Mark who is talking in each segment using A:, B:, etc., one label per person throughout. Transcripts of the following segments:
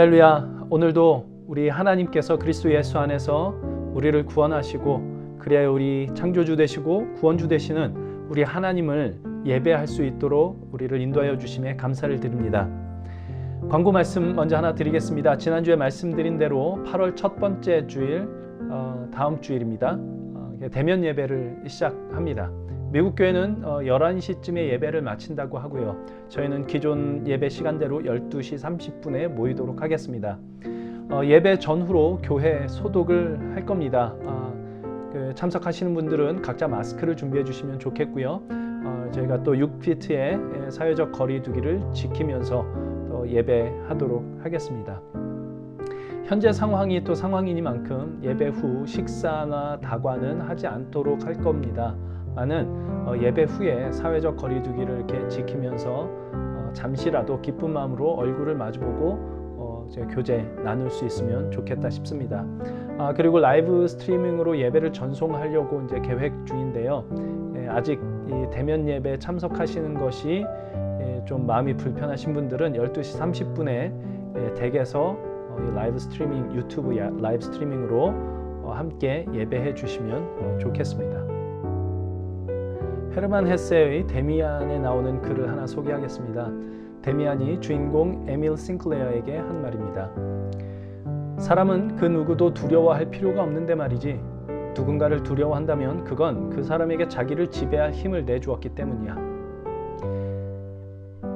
A: 할렐루야. 오늘도 우리 하나님께서 그리스도 예수 안에서 우리를 구원하시고 그래야 우리 창조주 되시고 구원주 되시는 우리 하나님을 예배할 수 있도록 우리를 인도하여 주심에 감사를 드립니다. 광고 말씀 먼저 하나 드리겠습니다. 지난주에 말씀드린 대로 8월 첫 번째 주일 다음 주일입니다. 대면 예배를 시작합니다. 미국 교회는 11시쯤에 예배를 마친다고 하고요. 저희는 기존 예배 시간대로 12시 30분에 모이도록 하겠습니다. 예배 전후로 교회 소독을 할 겁니다. 참석하시는 분들은 각자 마스크를 준비해 주시면 좋겠고요. 저희가 또 6피트의 사회적 거리 두기를 지키면서 또 예배하도록 하겠습니다. 현재 상황이 또 상황이니만큼 예배 후 식사나 다과는 하지 않도록 할 겁니다. 많은 예배 후에 사회적 거리 두기를 이렇게 지키면서 잠시라도 기쁜 마음으로 얼굴을 마주보고 교제 나눌 수 있으면 좋겠다 싶습니다. 그리고 라이브 스트리밍으로 예배를 전송하려고 이제 계획 중인데요. 아직 이 대면 예배 참석하시는 것이 좀 마음이 불편하신 분들은 12시 30분에 댁에서 라이브 스트리밍 유튜브 라이브 스트리밍으로 함께 예배해 주시면 좋겠습니다. 헤르만 헤세의 데미안에 나오는 글을 하나 소개하겠습니다. 데미안이 주인공 에밀 싱클레어에게 한 말입니다. 사람은 그 누구도 두려워할 필요가 없는데 말이지. 누군가를 두려워한다면 그건 그 사람에게 자기를 지배할 힘을 내주었기 때문이야.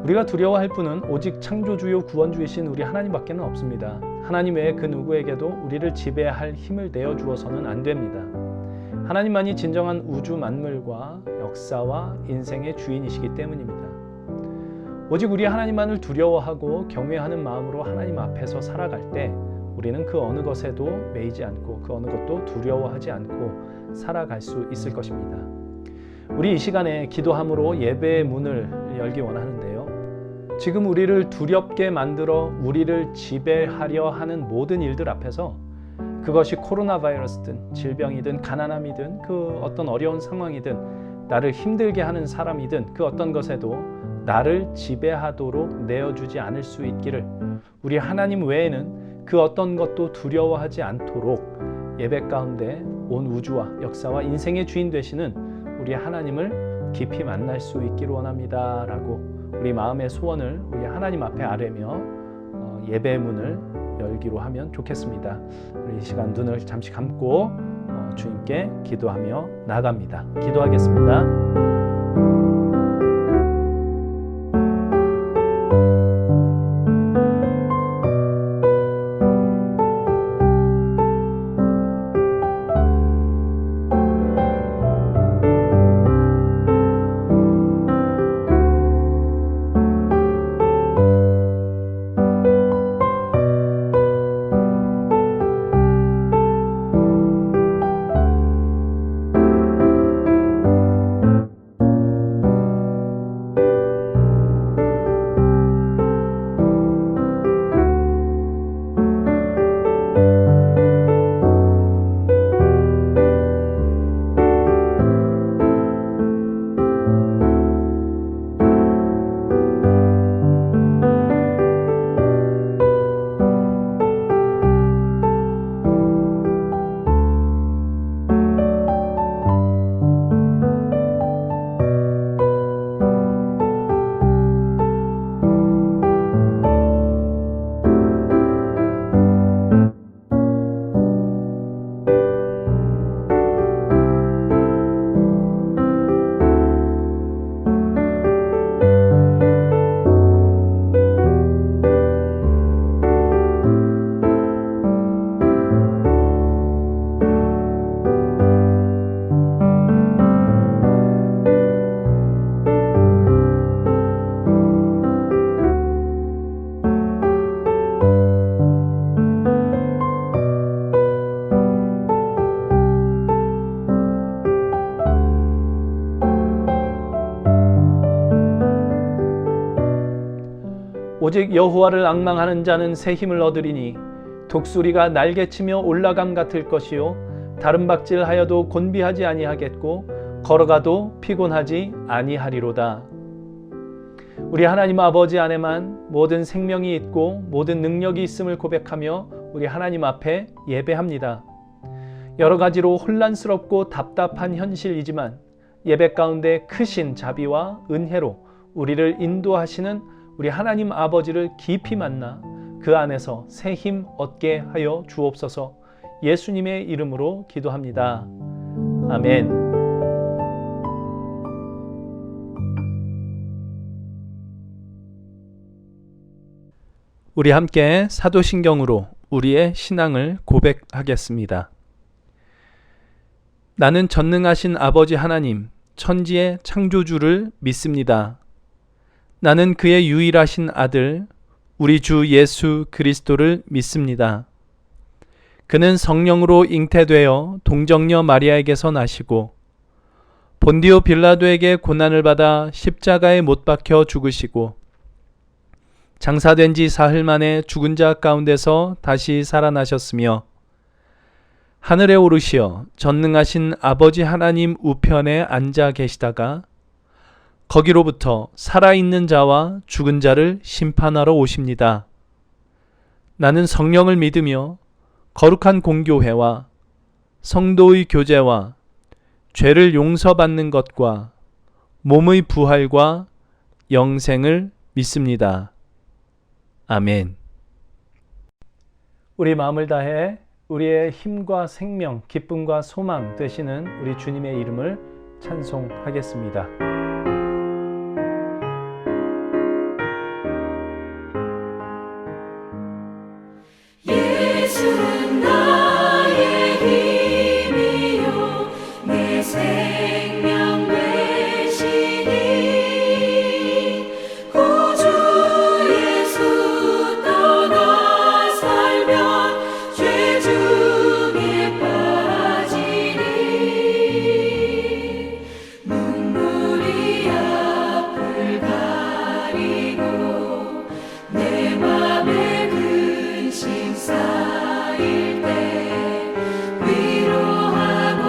A: 우리가 두려워할 분은 오직 창조주요 구원주이신 우리 하나님밖에는 없습니다. 하나님 외에 그 누구에게도 우리를 지배할 힘을 내어주어서는 안 됩니다. 하나님만이 진정한 우주 만물과 역사와 인생의 주인이시기 때문입니다. 오직 우리 하나님만을 두려워하고 경외하는 마음으로 하나님 앞에서 살아갈 때 우리는 그 어느 것에도 매이지 않고 그 어느 것도 두려워하지 않고 살아갈 수 있을 것입니다. 우리 이 시간에 기도함으로 예배의 문을 열기 원하는데요. 지금 우리를 두렵게 만들어 우리를 지배하려 하는 모든 일들 앞에서 그것이 코로나 바이러스든 질병이든 가난함이든 그 어떤 어려운 상황이든 나를 힘들게 하는 사람이든 그 어떤 것에도 나를 지배하도록 내어주지 않을 수 있기를 우리 하나님 외에는 그 어떤 것도 두려워하지 않도록 예배 가운데 온 우주와 역사와 인생의 주인 되시는 우리 하나님을 깊이 만날 수 있기를 원합니다 라고 우리 마음의 소원을 우리 하나님 앞에 아뢰며 예배의 문을 열기로 하면 좋겠습니다. 우리 이 시간 눈을 잠시 감고 주님께 기도하며 나아갑니다. 기도하겠습니다. 오직 여호와를 앙망하는 자는 새 힘을 얻으리니 독수리가 날개치며 올라감 같을 것이요 다름박질하여도 곤비하지 아니하겠고 걸어가도 피곤하지 아니하리로다. 우리 하나님 아버지 안에만 모든 생명이 있고 모든 능력이 있음을 고백하며 우리 하나님 앞에 예배합니다. 여러 가지로 혼란스럽고 답답한 현실이지만 예배 가운데 크신 자비와 은혜로 우리를 인도하시는 우리 하나님 아버지를 깊이 만나 그 안에서 새 힘 얻게 하여 주옵소서. 예수님의 이름으로 기도합니다. 아멘. 우리 함께 사도신경으로 우리의 신앙을 고백하겠습니다. 나는 전능하신 아버지 하나님, 천지의 창조주를 믿습니다. 나는 그의 유일하신 아들, 우리 주 예수 그리스도를 믿습니다. 그는 성령으로 잉태되어 동정녀 마리아에게서 나시고 본디오 빌라도에게 고난을 받아 십자가에 못 박혀 죽으시고 장사된 지 사흘 만에 죽은 자 가운데서 다시 살아나셨으며 하늘에 오르시어 전능하신 아버지 하나님 우편에 앉아 계시다가 거기로부터 살아있는 자와 죽은 자를 심판하러 오십니다. 나는 성령을 믿으며 거룩한 공교회와 성도의 교제와 죄를 용서받는 것과 몸의 부활과 영생을 믿습니다. 아멘. 우리 마음을 다해 우리의 힘과 생명, 기쁨과 소망 되시는 우리 주님의 이름을 찬송하겠습니다.
B: 예수는 나의 힘이요 내 생명 되시니 구주 예수 떠나 살면 죄 중에 빠지니 눈물이 앞을 가리고 내 맘에 근심 쌓일 때 위로하고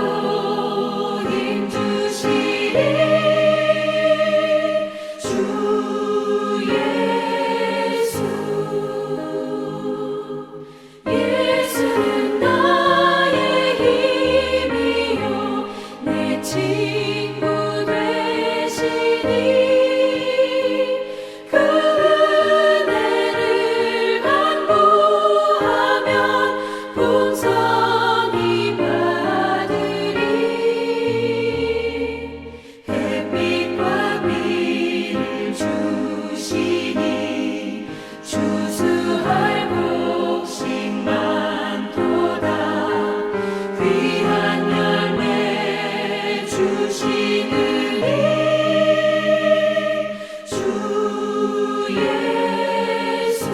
B: 힘 주시니 주 예수. 예수는 나의 힘이요 내 친구 되시니 그 은혜를 간구하면 풍성히 받으리. 햇빛과 비를 주시니 추수할 곡식 많도다. 귀한 열매 주시느니 주 예수.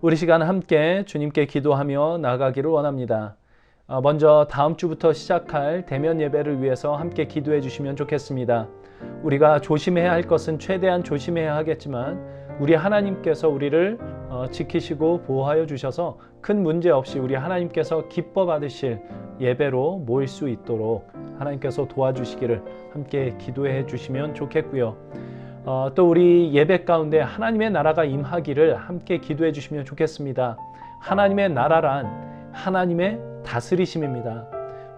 A: 우리 시간 함께 주님께 기도하며 나아가기를 원합니다. 먼저 다음 주부터 시작할 대면 예배를 위해서 함께 기도해 주시면 좋겠습니다. 우리가 조심해야 할 것은 최대한 조심해야 하겠지만 우리 하나님께서 우리를 지키시고 보호하여 주셔서 큰 문제 없이 우리 하나님께서 기뻐 받으실 예배로 모일 수 있도록 하나님께서 도와주시기를 함께 기도해 주시면 좋겠고요. 또 우리 예배 가운데 하나님의 나라가 임하기를 함께 기도해 주시면 좋겠습니다. 하나님의 나라란 하나님의 다스리심입니다.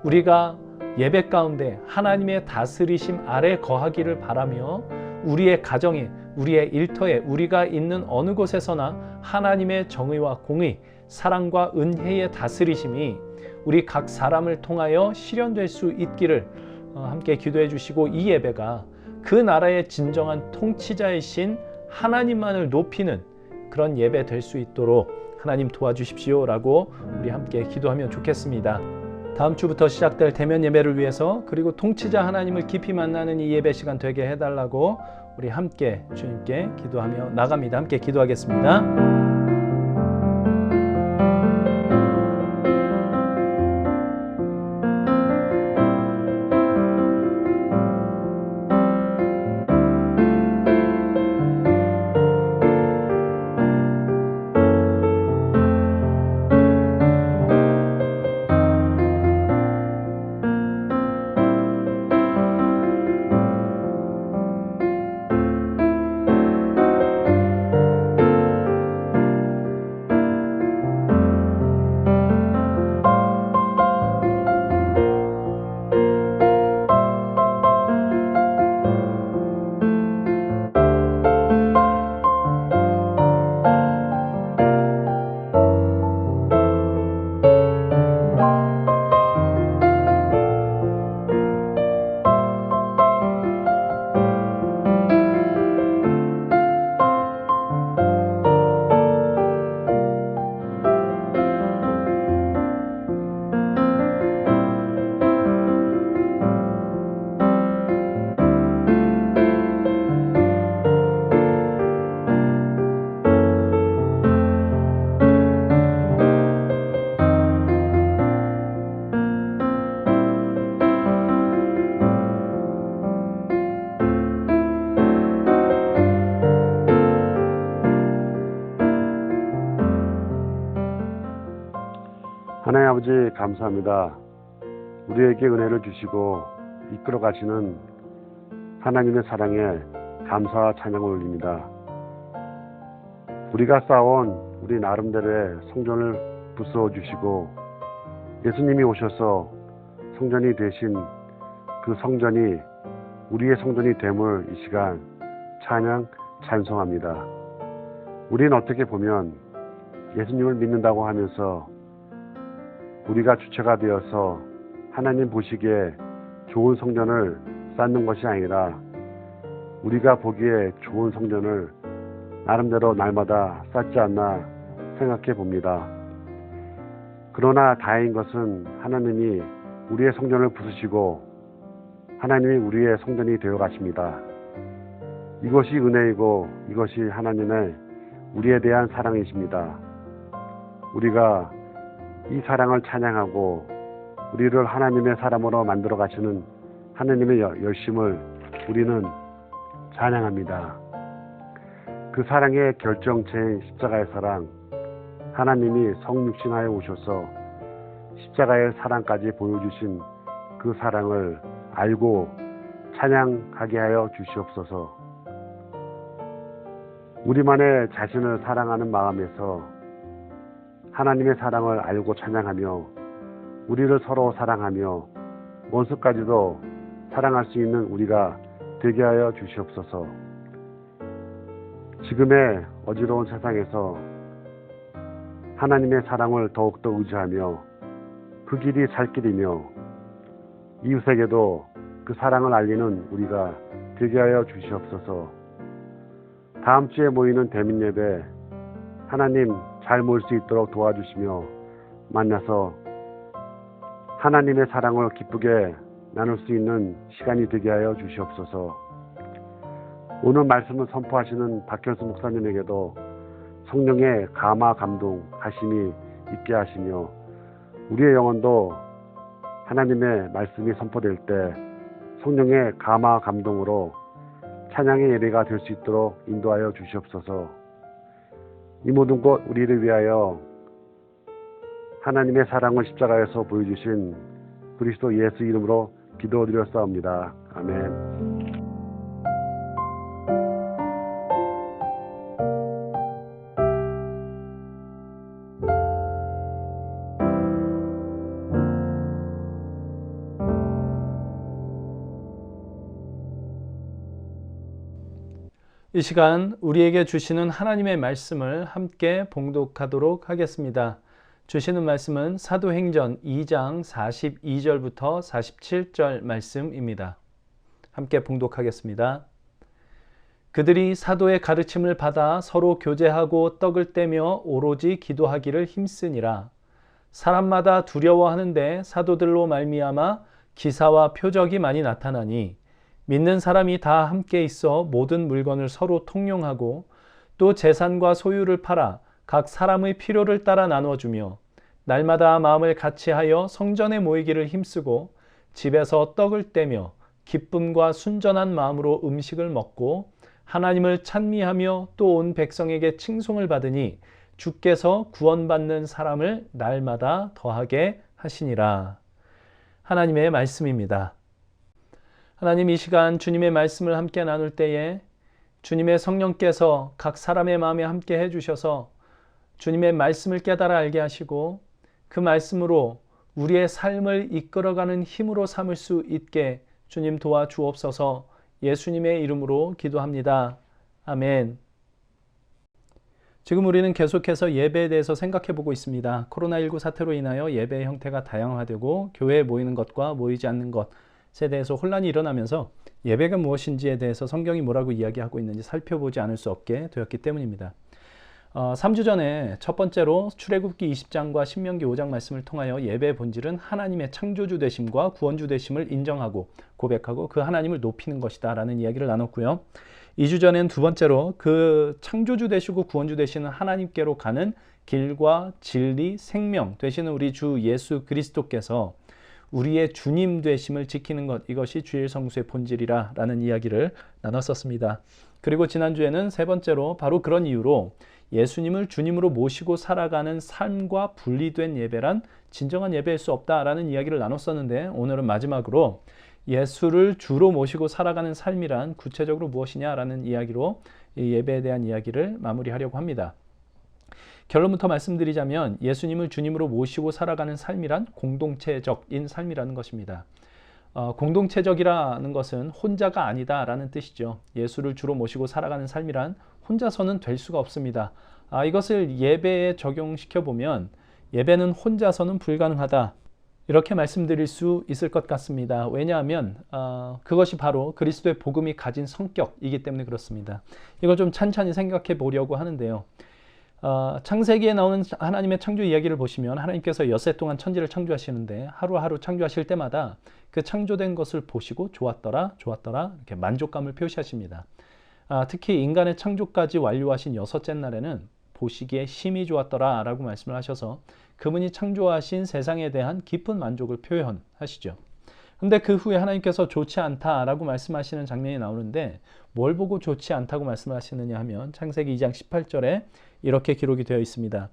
A: 우리가 예배 가운데 하나님의 다스리심 아래 거하기를 바라며 우리의 가정에, 우리의 일터에, 우리가 있는 어느 곳에서나 하나님의 정의와 공의, 사랑과 은혜의 다스리심이 우리 각 사람을 통하여 실현될 수 있기를 함께 기도해 주시고, 이 예배가 그 나라의 진정한 통치자이신 하나님만을 높이는 그런 예배 될 수 있도록 하나님 도와주십시오 라고 우리 함께 기도하면 좋겠습니다. 다음 주부터 시작될 대면 예배를 위해서, 그리고 통치자 하나님을 깊이 만나는 이 예배 시간 되게 해달라고 우리 함께 주님께 기도하며 나갑니다. 함께 기도하겠습니다.
C: 하나님 아버지 감사합니다. 우리에게 은혜를 주시고 이끌어 가시는 하나님의 사랑에 감사와 찬양을 올립니다. 우리가 쌓아온 우리 나름대로의 성전을 부수어 주시고 예수님이 오셔서 성전이 되신 그 성전이 우리의 성전이 됨을 이 시간 찬양 찬송합니다. 우리는 어떻게 보면 예수님을 믿는다고 하면서 우리가 주체가 되어서 하나님 보시기에 좋은 성전을 쌓는 것이 아니라 우리가 보기에 좋은 성전을 나름대로 날마다 쌓지 않나 생각해 봅니다. 그러나 다행인 것은 하나님이 우리의 성전을 부수시고 하나님이 우리의 성전이 되어 가십니다. 이것이 은혜이고 이것이 하나님의 우리에 대한 사랑이십니다. 우리가 이 사랑을 찬양하고 우리를 하나님의 사람으로 만들어 가시는 하나님의 열심을 우리는 찬양합니다. 그 사랑의 결정체인 십자가의 사랑, 하나님이 성육신하여 오셔서 십자가의 사랑까지 보여주신 그 사랑을 알고 찬양하게 하여 주시옵소서. 우리만의 자신을 사랑하는 마음에서 하나님의 사랑을 알고 찬양하며 우리를 서로 사랑하며 원수까지도 사랑할 수 있는 우리가 되게 하여 주시옵소서. 지금의 어지러운 세상에서 하나님의 사랑을 더욱더 의지하며 그 길이 살 길이며 이웃에게도 그 사랑을 알리는 우리가 되게 하여 주시옵소서. 다음 주에 모이는 대면 예배 하나님 잘 모일 수 있도록 도와주시며 만나서 하나님의 사랑을 기쁘게 나눌 수 있는 시간이 되게 하여 주시옵소서. 오늘 말씀을 선포하시는 박현수 목사님에게도 성령의 감화 감동하심이 있게 하시며 우리의 영혼도 하나님의 말씀이 선포될 때 성령의 감화 감동으로 찬양의 예배가 될 수 있도록 인도하여 주시옵소서. 이 모든 것 우리를 위하여 하나님의 사랑을 십자가에서 보여주신 그리스도 예수 이름으로 기도드렸사옵니다. 아멘.
A: 이 시간 우리에게 주시는 하나님의 말씀을 함께 봉독하도록 하겠습니다. 주시는 말씀은 사도행전 2장 42절부터 47절 말씀입니다. 함께 봉독하겠습니다. 그들이 사도의 가르침을 받아 서로 교제하고 떡을 떼며 오로지 기도하기를 힘쓰니라. 사람마다 두려워하는데 사도들로 말미암아 기사와 표적이 많이 나타나니 믿는 사람이 다 함께 있어 모든 물건을 서로 통용하고 또 재산과 소유를 팔아 각 사람의 필요를 따라 나눠주며 날마다 마음을 같이하여 성전에 모이기를 힘쓰고 집에서 떡을 떼며 기쁨과 순전한 마음으로 음식을 먹고 하나님을 찬미하며 또 온 백성에게 칭송을 받으니 주께서 구원받는 사람을 날마다 더하게 하시니라. 하나님의 말씀입니다. 하나님, 이 시간 주님의 말씀을 함께 나눌 때에 주님의 성령께서 각 사람의 마음에 함께 해주셔서 주님의 말씀을 깨달아 알게 하시고 그 말씀으로 우리의 삶을 이끌어가는 힘으로 삼을 수 있게 주님 도와주옵소서. 예수님의 이름으로 기도합니다. 아멘. 지금 우리는 계속해서 예배에 대해서 생각해 보고 있습니다. 코로나19 사태로 인하여 예배의 형태가 다양화되고 교회에 모이는 것과 모이지 않는 것에 대해서 혼란이 일어나면서 예배가 무엇인지에 대해서 성경이 뭐라고 이야기하고 있는지 살펴보지 않을 수 없게 되었기 때문입니다. 3주 전에 첫 번째로 출애굽기 20장과 신명기 5장 말씀을 통하여 예배의 본질은 하나님의 창조주 되심과 구원주 되심을 인정하고 고백하고 그 하나님을 높이는 것이다 라는 이야기를 나눴고요. 2주 전엔 두 번째로 그 창조주 되시고 구원주 되시는 하나님께로 가는 길과 진리, 생명 되시는 우리 주 예수 그리스도께서 우리의 주님 되심을 지키는 것, 이것이 주일 성수의 본질이라 라는 이야기를 나눴었습니다. 그리고 지난주에는 세 번째로 바로 그런 이유로 예수님을 주님으로 모시고 살아가는 삶과 분리된 예배란 진정한 예배일 수 없다라는 이야기를 나눴었는데, 오늘은 마지막으로 예수를 주로 모시고 살아가는 삶이란 구체적으로 무엇이냐라는 이야기로 이 예배에 대한 이야기를 마무리하려고 합니다. 결론부터 말씀드리자면 예수님을 주님으로 모시고 살아가는 삶이란 공동체적인 삶이라는 것입니다. 공동체적이라는 것은 혼자가 아니다라는 뜻이죠. 예수를 주로 모시고 살아가는 삶이란 혼자서는 될 수가 없습니다. 이것을 예배에 적용시켜 보면 예배는 혼자서는 불가능하다, 이렇게 말씀드릴 수 있을 것 같습니다. 왜냐하면 그것이 바로 그리스도의 복음이 가진 성격이기 때문에 그렇습니다. 이걸 좀 찬찬히 생각해 보려고 하는데요. 창세기에 나오는 하나님의 창조 이야기를 보시면 하나님께서 엿새 동안 천지를 창조하시는데 하루하루 창조하실 때마다 그 창조된 것을 보시고 좋았더라 이렇게 만족감을 표시하십니다. 특히 인간의 창조까지 완료하신 여섯째 날에는 보시기에 심히 좋았더라 라고 말씀을 하셔서 그분이 창조하신 세상에 대한 깊은 만족을 표현하시죠. 근데 그 후에 하나님께서 좋지 않다라고 말씀하시는 장면이 나오는데 뭘 보고 좋지 않다고 말씀하시느냐 하면 창세기 2장 18절에 이렇게 기록이 되어 있습니다.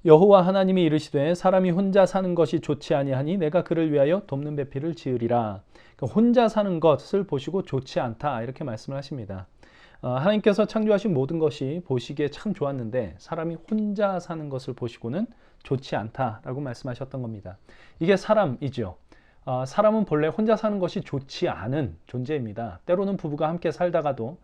A: 여호와 하나님이 이르시되 사람이 혼자 사는 것이 좋지 아니하니 내가 그를 위하여 돕는 배필을 지으리라. 그러니까 혼자 사는 것을 보시고 좋지 않다, 이렇게 말씀을 하십니다. 하나님께서 창조하신 모든 것이 보시기에 참 좋았는데 사람이 혼자 사는 것을 보시고는 좋지 않다라고 말씀하셨던 겁니다. 이게 사람이죠. 사람은 본래 혼자 사는 것이 좋지 않은 존재입니다. 때로는 부부가 함께 살다가도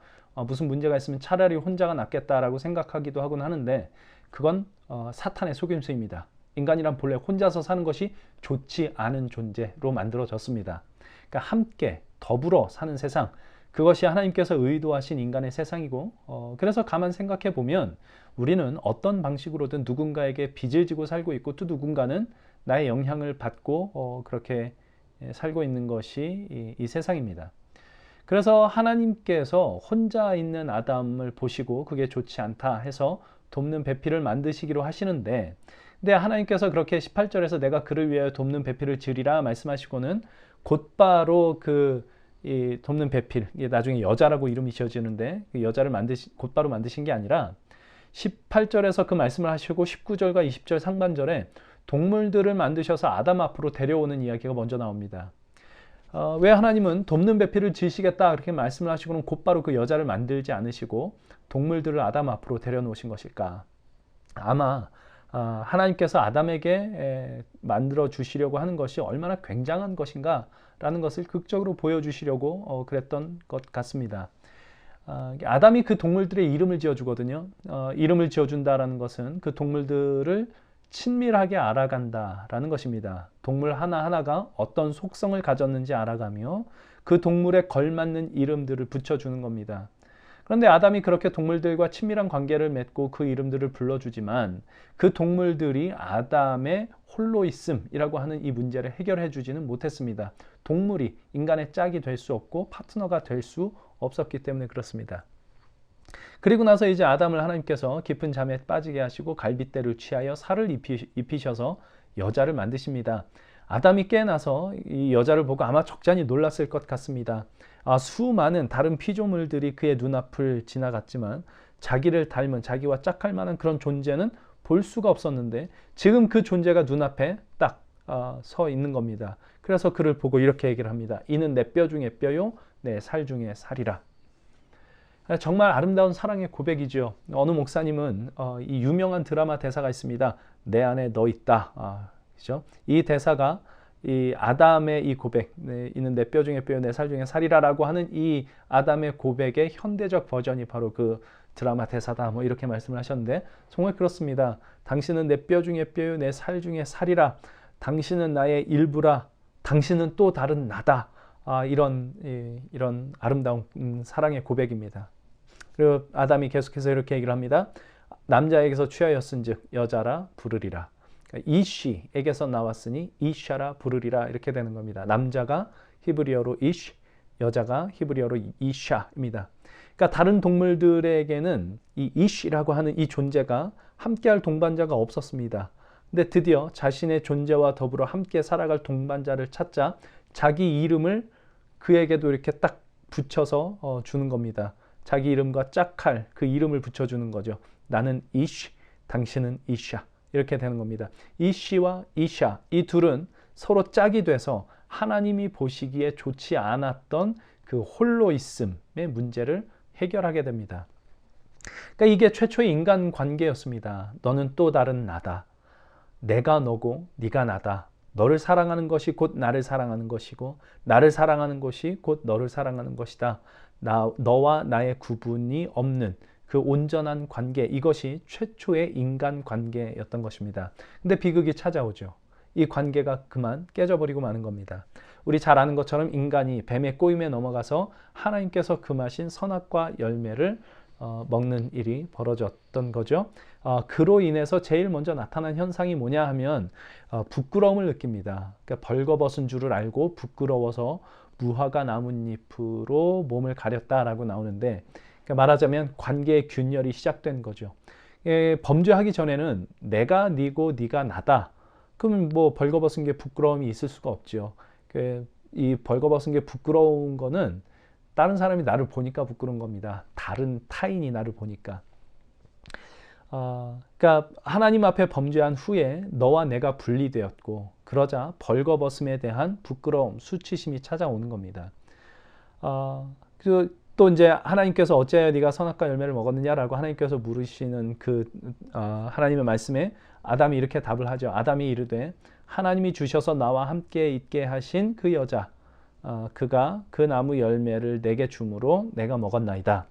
A: 무슨 문제가 있으면 차라리 혼자가 낫겠다라고 생각하기도 하곤 하는데 그건 사탄의 속임수입니다. 인간이란 본래 혼자서 사는 것이 좋지 않은 존재로 만들어졌습니다. 그러니까 함께 더불어 사는 세상, 그것이 하나님께서 의도하신 인간의 세상이고, 그래서 가만 생각해 보면 우리는 어떤 방식으로든 누군가에게 빚을 지고 살고 있고 또 누군가는 나의 영향을 받고 그렇게 살고 있는 것이 이 세상입니다. 그래서 하나님께서 혼자 있는 아담을 보시고 그게 좋지 않다 해서 돕는 배필을 만드시기로 하시는데, 근데 하나님께서 그렇게 18절에서 내가 그를 위하여 돕는 배필을 지으리라 말씀하시고는 곧바로 이 돕는 배필, 이게 나중에 여자라고 이름이 지어지는데 그 여자를 곧바로 만드신 게 아니라 18절에서 그 말씀을 하시고 19절과 20절 상반절에 동물들을 만드셔서 아담 앞으로 데려오는 이야기가 먼저 나옵니다. 왜 하나님은 돕는 배필을 지으시겠다 그렇게 말씀을 하시고는 곧바로 그 여자를 만들지 않으시고 동물들을 아담 앞으로 데려놓으신 것일까? 아마 하나님께서 아담에게 만들어 주시려고 하는 것이 얼마나 굉장한 것인가 라는 것을 극적으로 보여주시려고 그랬던 것 같습니다. 아담이 그 동물들의 이름을 지어주거든요. 이름을 지어준다라는 것은 그 동물들을 친밀하게 알아간다라는 것입니다. 동물 하나하나가 어떤 속성을 가졌는지 알아가며 그 동물에 걸맞는 이름들을 붙여주는 겁니다. 그런데 아담이 그렇게 동물들과 친밀한 관계를 맺고 그 이름들을 불러주지만 그 동물들이 아담의 홀로 있음이라고 하는 이 문제를 해결해 주지는 못했습니다. 동물이 인간의 짝이 될 수 없고 파트너가 될 수 없었기 때문에 그렇습니다. 그리고 나서 이제 아담을 하나님께서 깊은 잠에 빠지게 하시고 갈빗대를 취하여 살을 입히셔서 여자를 만드십니다. 아담이 깨어나서 이 여자를 보고 아마 적잖이 놀랐을 것 같습니다. 수많은 다른 피조물들이 그의 눈앞을 지나갔지만 자기를 닮은, 자기와 짝할 만한 그런 존재는 볼 수가 없었는데 지금 그 존재가 눈앞에 딱 서 있는 겁니다. 그래서 그를 보고 이렇게 얘기를 합니다. 이는 내 뼈 중에 뼈요 내 살 중에 살이라. 정말 아름다운 사랑의 고백이죠. 어느 목사님은 이 유명한 드라마 대사가 있습니다. 내 안에 너 있다. 그죠? 이 대사가 이 아담의 이 고백, 이는 내 뼈 중에 뼈요 내 살 중에 살이라라고 하는 이 아담의 고백의 현대적 버전이 바로 그 드라마 대사다. 뭐 이렇게 말씀을 하셨는데 정말 그렇습니다. 당신은 내 뼈 중에 뼈요 내 살 중에 살이라. 당신은 나의 일부라. 당신은 또 다른 나다. 이런 아름다운 사랑의 고백입니다. 그리고 아담이 계속해서 이렇게 얘기를 합니다. 남자에게서 취하였은즉 여자라 부르리라. 그러니까 이쉬에게서 나왔으니 이샤라 부르리라 이렇게 되는 겁니다. 남자가 히브리어로 이쉬, 여자가 히브리어로 이샤입니다. 그러니까 다른 동물들에게는 이 이쉬라고 하는 이 존재가 함께할 동반자가 없었습니다. 근데 드디어 자신의 존재와 더불어 함께 살아갈 동반자를 찾자 자기 이름을 그에게도 이렇게 딱 붙여서 주는 겁니다. 자기 이름과 짝할 그 이름을 붙여주는 거죠. 나는 이쉬, 당신은 이샤 이렇게 되는 겁니다. 이쉬와 이샤 이 둘은 서로 짝이 돼서 하나님이 보시기에 좋지 않았던 그 홀로 있음의 문제를 해결하게 됩니다. 그러니까 이게 최초의 인간 관계였습니다. 너는 또 다른 나다. 내가 너고 네가 나다. 너를 사랑하는 것이 곧 나를 사랑하는 것이고 나를 사랑하는 것이 곧 너를 사랑하는 것이다. 너와 나의 구분이 없는 그 온전한 관계, 이것이 최초의 인간 관계였던 것입니다. 근데 비극이 찾아오죠. 이 관계가 그만 깨져버리고 마는 겁니다. 우리 잘 아는 것처럼 인간이 뱀의 꼬임에 넘어가서 하나님께서 금하신 선악과 열매를 먹는 일이 벌어졌던 거죠. 그로 인해서 제일 먼저 나타난 현상이 뭐냐 하면 부끄러움을 느낍니다. 그러니까 벌거벗은 줄을 알고 부끄러워서 무화과 나뭇잎으로 몸을 가렸다라고 나오는데, 그러니까 말하자면 관계의 균열이 시작된 거죠. 범죄하기 전에는 내가 네고 네가 나다. 그러면 뭐 벌거벗은 게 부끄러움이 있을 수가 없죠. 이 벌거벗은 게 부끄러운 거는 다른 사람이 나를 보니까 부끄러운 겁니다. 다른 타인이 나를 보니까. 그러니까 하나님 앞에 범죄한 후에 너와 내가 분리되었고 그러자 벌거벗음에 대한 부끄러움, 수치심이 찾아오는 겁니다. 또 이제 하나님께서 어찌하여 네가 선악과 열매를 먹었느냐라고 하나님께서 물으시는 그 하나님의 말씀에 아담이 이렇게 답을 하죠. 아담이 이르되 하나님이 주셔서 나와 함께 있게 하신 그 여자 그가 그 나무 열매를 내게 주므로 내가 먹었나이다.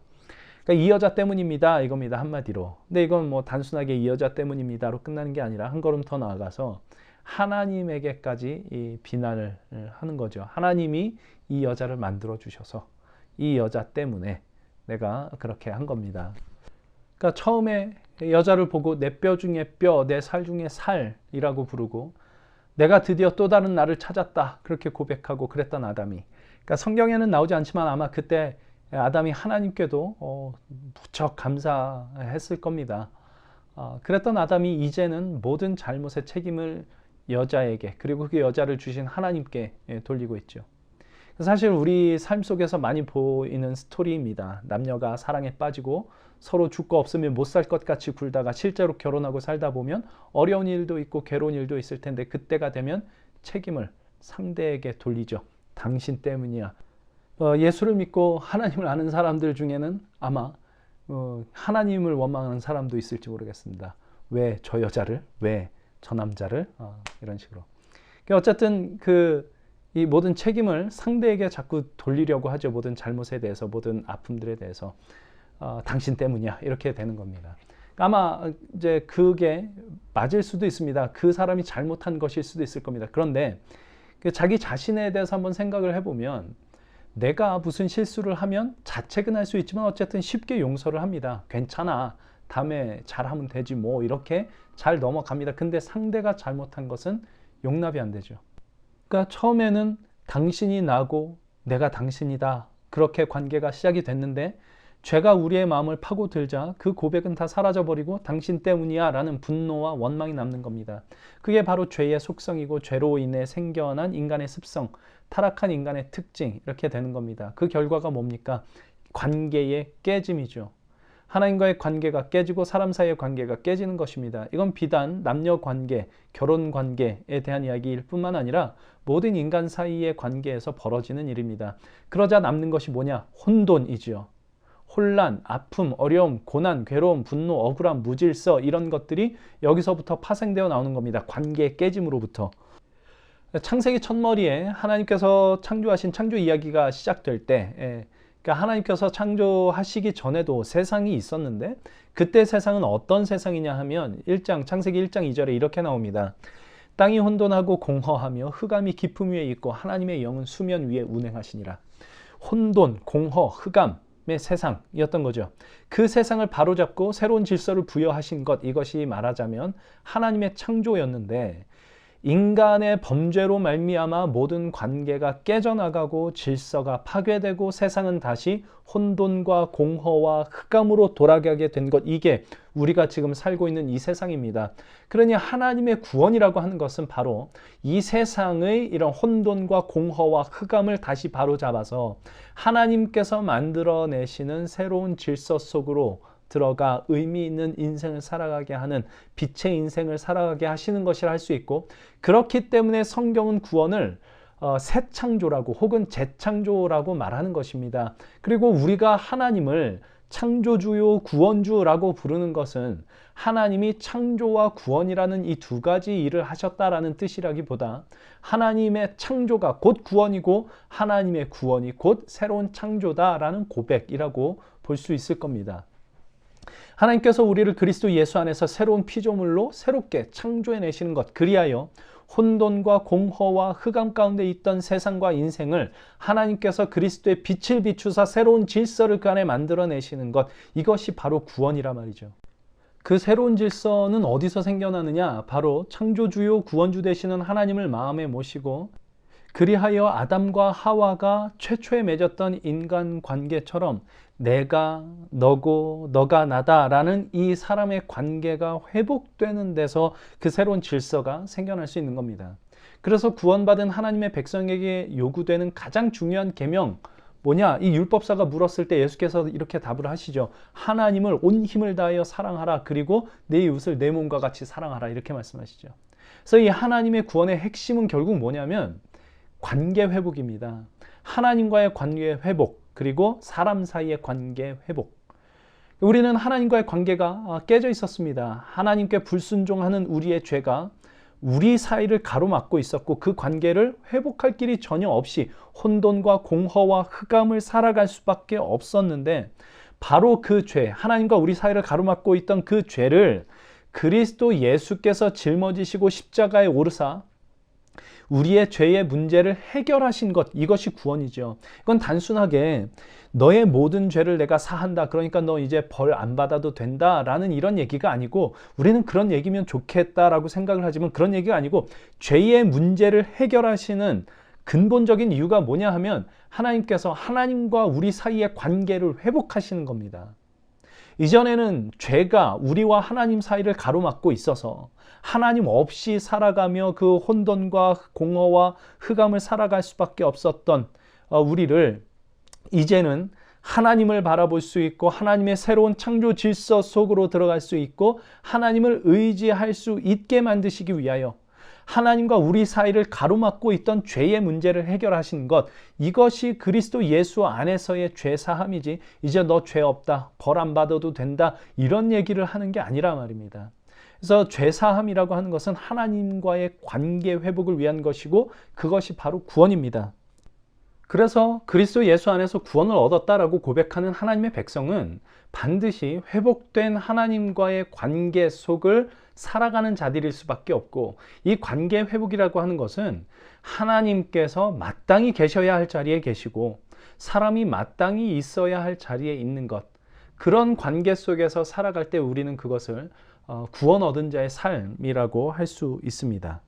A: 그러니까 이 여자 때문입니다. 이겁니다. 한마디로. 근데 이건 뭐 단순하게 이 여자 때문입니다로 끝나는 게 아니라 한 걸음 더 나아가서 하나님에게까지 이 비난을 하는 거죠. 하나님이 이 여자를 만들어 주셔서 이 여자 때문에 내가 그렇게 한 겁니다. 그러니까 처음에 여자를 보고 내 뼈 중에 뼈, 내 살 중에 살이라고 부르고 내가 드디어 또 다른 나를 찾았다 그렇게 고백하고 그랬던 아담이, 그러니까 성경에는 나오지 않지만 아마 그때 아담이 하나님께도 무척 감사했을 겁니다. 그랬던 아담이 이제는 모든 잘못의 책임을 여자에게, 그리고 그 여자를 주신 하나님께 돌리고 있죠. 사실 우리 삶 속에서 많이 보이는 스토리입니다. 남녀가 사랑에 빠지고 서로 죽고 없으면 못 살 것 같이 굴다가 실제로 결혼하고 살다 보면 어려운 일도 있고 괴로운 일도 있을 텐데, 그때가 되면 책임을 상대에게 돌리죠. 당신 때문이야. 예수를 믿고 하나님을 아는 사람들 중에는 아마 하나님을 원망하는 사람도 있을지 모르겠습니다. 왜 저 여자를, 왜 저 남자를, 이런 식으로. 어쨌든 이 모든 책임을 상대에게 자꾸 돌리려고 하죠. 모든 잘못에 대해서, 모든 아픔들에 대해서. 당신 때문이야, 이렇게 되는 겁니다. 아마 이제 그게 맞을 수도 있습니다. 그 사람이 잘못한 것일 수도 있을 겁니다. 그런데 자기 자신에 대해서 한번 생각을 해보면, 내가 무슨 실수를 하면 자책은 할 수 있지만 어쨌든 쉽게 용서를 합니다. 괜찮아, 다음에 잘하면 되지 뭐, 이렇게 잘 넘어갑니다. 근데 상대가 잘못한 것은 용납이 안 되죠. 그러니까 처음에는 당신이 나고 내가 당신이다, 그렇게 관계가 시작이 됐는데, 죄가 우리의 마음을 파고들자 그 고백은 다 사라져버리고 당신 때문이야 라는 분노와 원망이 남는 겁니다. 그게 바로 죄의 속성이고, 죄로 인해 생겨난 인간의 습성, 타락한 인간의 특징, 이렇게 되는 겁니다. 그 결과가 뭡니까? 관계의 깨짐이죠. 하나님과의 관계가 깨지고 사람 사이의 관계가 깨지는 것입니다. 이건 비단 남녀 관계, 결혼 관계에 대한 이야기일 뿐만 아니라 모든 인간 사이의 관계에서 벌어지는 일입니다. 그러자 남는 것이 뭐냐? 혼돈이지요. 혼란, 아픔, 어려움, 고난, 괴로움, 분노, 억울함, 무질서, 이런 것들이 여기서부터 파생되어 나오는 겁니다. 관계의 깨짐으로부터. 창세기 첫머리에 하나님께서 창조하신 창조 이야기가 시작될 때, 그러니까 하나님께서 창조하시기 전에도 세상이 있었는데, 그때 세상은 어떤 세상이냐 하면 창세기 1장 2절에 이렇게 나옵니다. 땅이 혼돈하고 공허하며 흑암이 깊음 위에 있고 하나님의 영은 수면 위에 운행하시니라. 혼돈, 공허, 흑암의 세상이었던 거죠. 그 세상을 바로잡고 새로운 질서를 부여하신 것, 이것이 말하자면 하나님의 창조였는데, 인간의 범죄로 말미암아 모든 관계가 깨져나가고 질서가 파괴되고 세상은 다시 혼돈과 공허와 흑암으로 돌아가게 된 것, 이게 우리가 지금 살고 있는 이 세상입니다. 그러니 하나님의 구원이라고 하는 것은 바로 이 세상의 이런 혼돈과 공허와 흑암을 다시 바로잡아서 하나님께서 만들어내시는 새로운 질서 속으로 들어가 의미 있는 인생을 살아가게 하는, 빛의 인생을 살아가게 하시는 것이라 할 수 있고, 그렇기 때문에 성경은 구원을 새 창조라고 혹은 재창조라고 말하는 것입니다. 그리고 우리가 하나님을 창조주요 구원주라고 부르는 것은 하나님이 창조와 구원이라는 이 두 가지 일을 하셨다라는 뜻이라기보다 하나님의 창조가 곧 구원이고 하나님의 구원이 곧 새로운 창조다라는 고백이라고 볼 수 있을 겁니다. 하나님께서 우리를 그리스도 예수 안에서 새로운 피조물로 새롭게 창조해내시는 것, 그리하여 혼돈과 공허와 흑암 가운데 있던 세상과 인생을 하나님께서 그리스도의 빛을 비추사 새로운 질서를 그 안에 만들어내시는 것, 이것이 바로 구원이라 말이죠. 그 새로운 질서는 어디서 생겨나느냐? 바로 창조주요 구원주 되시는 하나님을 마음에 모시고, 그리하여 아담과 하와가 최초에 맺었던 인간관계처럼 내가 너고 너가 나다라는 이 사람의 관계가 회복되는 데서 그 새로운 질서가 생겨날 수 있는 겁니다. 그래서 구원받은 하나님의 백성에게 요구되는 가장 중요한 계명 뭐냐? 이 율법사가 물었을 때 예수께서 이렇게 답을 하시죠. 하나님을 온 힘을 다하여 사랑하라, 그리고 내 이웃을 내 몸과 같이 사랑하라, 이렇게 말씀하시죠. 그래서 이 하나님의 구원의 핵심은 결국 뭐냐면 관계 회복입니다. 하나님과의 관계 회복, 그리고 사람 사이의 관계 회복. 우리는 하나님과의 관계가 깨져 있었습니다. 하나님께 불순종하는 우리의 죄가 우리 사이를 가로막고 있었고, 그 관계를 회복할 길이 전혀 없이 혼돈과 공허와 흑암을 살아갈 수밖에 없었는데, 바로 그 죄, 하나님과 우리 사이를 가로막고 있던 그 죄를 그리스도 예수께서 짊어지시고 십자가에 오르사 우리의 죄의 문제를 해결하신 것, 이것이 구원이죠. 이건 단순하게 너의 모든 죄를 내가 사한다, 그러니까 너 이제 벌 안 받아도 된다 라는 이런 얘기가 아니고, 우리는 그런 얘기면 좋겠다라고 생각을 하지만 그런 얘기가 아니고, 죄의 문제를 해결하시는 근본적인 이유가 뭐냐 하면 하나님께서 하나님과 우리 사이의 관계를 회복하시는 겁니다. 이전에는 죄가 우리와 하나님 사이를 가로막고 있어서 하나님 없이 살아가며 그 혼돈과 공허와 흑암을 살아갈 수밖에 없었던 우리를 이제는 하나님을 바라볼 수 있고 하나님의 새로운 창조 질서 속으로 들어갈 수 있고 하나님을 의지할 수 있게 만드시기 위하여 하나님과 우리 사이를 가로막고 있던 죄의 문제를 해결하신 것, 이것이 그리스도 예수 안에서의 죄 사함이지 이제 너 죄 없다, 벌 안 받아도 된다, 이런 얘기를 하는 게 아니라 말입니다. 그래서 죄 사함이라고 하는 것은 하나님과의 관계 회복을 위한 것이고 그것이 바로 구원입니다. 그래서 그리스도 예수 안에서 구원을 얻었다라고 고백하는 하나님의 백성은 반드시 회복된 하나님과의 관계 속을 살아가는 자들일 수밖에 없고, 이 관계 회복이라고 하는 것은 하나님께서 마땅히 계셔야 할 자리에 계시고 사람이 마땅히 있어야 할 자리에 있는 것, 그런 관계 속에서 살아갈 때 우리는 그것을 구원 얻은 자의 삶이라고 할 수 있습니다.